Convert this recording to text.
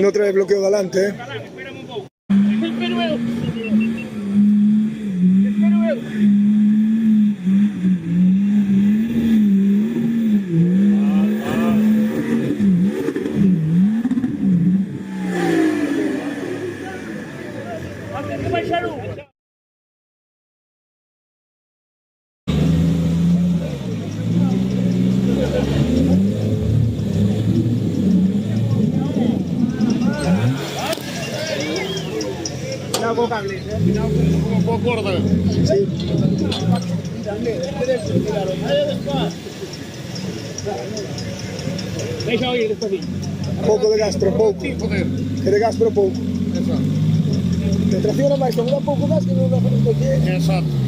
non trae bloqueo delante, eh? Espérame un pouco. Espero eu. Espero eu. Antes que baixar un. Cuidado con cables, cuidado con corda. Sí. Deixa oír despacito. Pouco de gastro, pouco. Sí, joder. Que de gastro pouco. Exacto. De tracción máis, con un pouco máis que non dá para que... Exacto.